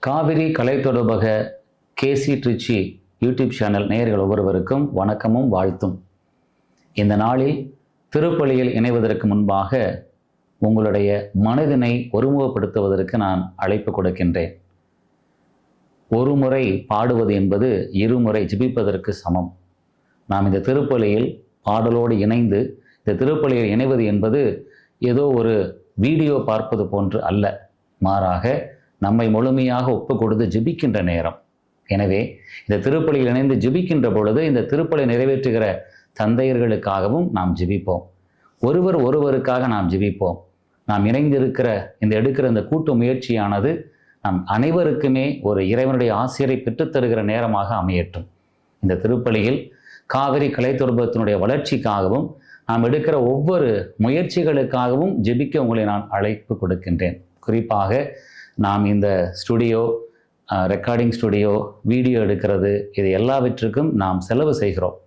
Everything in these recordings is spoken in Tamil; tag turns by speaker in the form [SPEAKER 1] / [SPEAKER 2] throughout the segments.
[SPEAKER 1] காவிரி கலை தொடர்பக கேசி ட்ரிச்சி யூடியூப் சேனல் நேயர்கள் ஒவ்வொருவருக்கும் வணக்கமும் வாழ்த்தும். இந்த நாளில் திருப்பலியில் இணைவதற்கு முன்பாக உங்களுடைய மனதினை ஒருமுகப்படுத்துவதற்கு நான் அழைப்பு கொடுக்கின்றேன். ஒரு முறை பாடுவது என்பது இருமுறை ஜெபிப்பதற்கு சமம். நாம் இந்த திருப்பலியில் பாடலோடு இணைந்து இந்த திருப்பலியில் இணைவது என்பது ஏதோ ஒரு வீடியோ பார்ப்பது போன்று அல்ல, மாறாக நம்மை முழுமையாக ஒப்பு கொடுத்து ஜெபிக்கின்ற நேரம். எனவே இந்த திருப்பலியில் இணைந்து ஜெபிக்கின்ற பொழுது இந்த திருப்பலி நிறைவேற்றுகிற தந்தையர்களுக்காகவும் நாம் ஜெபிப்போம். ஒருவருக்காக நாம் ஜெபிப்போம். நாம் இணைந்திருக்கிற எடுக்கிற இந்த கூட்டு முயற்சியானது நம் அனைவருக்குமே ஒரு இறைவனுடைய ஆசிரியரை பெற்றுத்தருகிற நேரமாக அமையட்டும். இந்த திருப்பலியில் காவிரி கலை தொடர்பகத்தினுடைய வளர்ச்சிக்காகவும் நாம் எடுக்கிற ஒவ்வொரு முயற்சிகளுக்காகவும் ஜெபிக்க உங்களை நான் அழைப்பு கொடுக்கின்றேன். குறிப்பாக நாம் இந்த ஸ்டுடியோ, ரெக்கார்டிங் ஸ்டுடியோ, வீடியோ எடுக்கிறது, இது எல்லாவற்றுக்கும் நாம் செலவு செய்கிறோம்.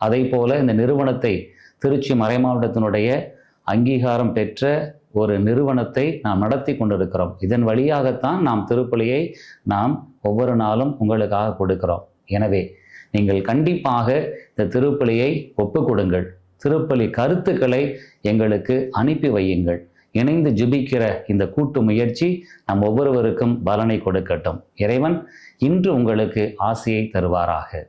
[SPEAKER 1] அதை போல இந்த நிறுவனத்தை திருச்சி மறைமாவட்டத்தினுடைய அங்கீகாரம் பெற்ற ஒரு நிறுவனத்தை நாம் நடத்தி கொண்டிருக்கிறோம். இதன் வழியாகத்தான் நாம் திருப்பலியை நாம் ஒவ்வொரு நாளும் உங்களுக்காக கொடுக்கிறோம். எனவே நீங்கள் கண்டிப்பாக இந்த திருப்பலியை ஒப்பு கொடுங்கள். திருப்பலி கருத்துக்களை எங்களுக்கு அனுப்பி வையுங்கள். இணைந்து ஜெபிக்கிற இந்த கூட்டு முயற்சி நம் ஒவ்வொருவருக்கும் பலனை கொடுக்கட்டும். இறைவன் இன்று உங்களுக்கு ஆசியை தருவாராக.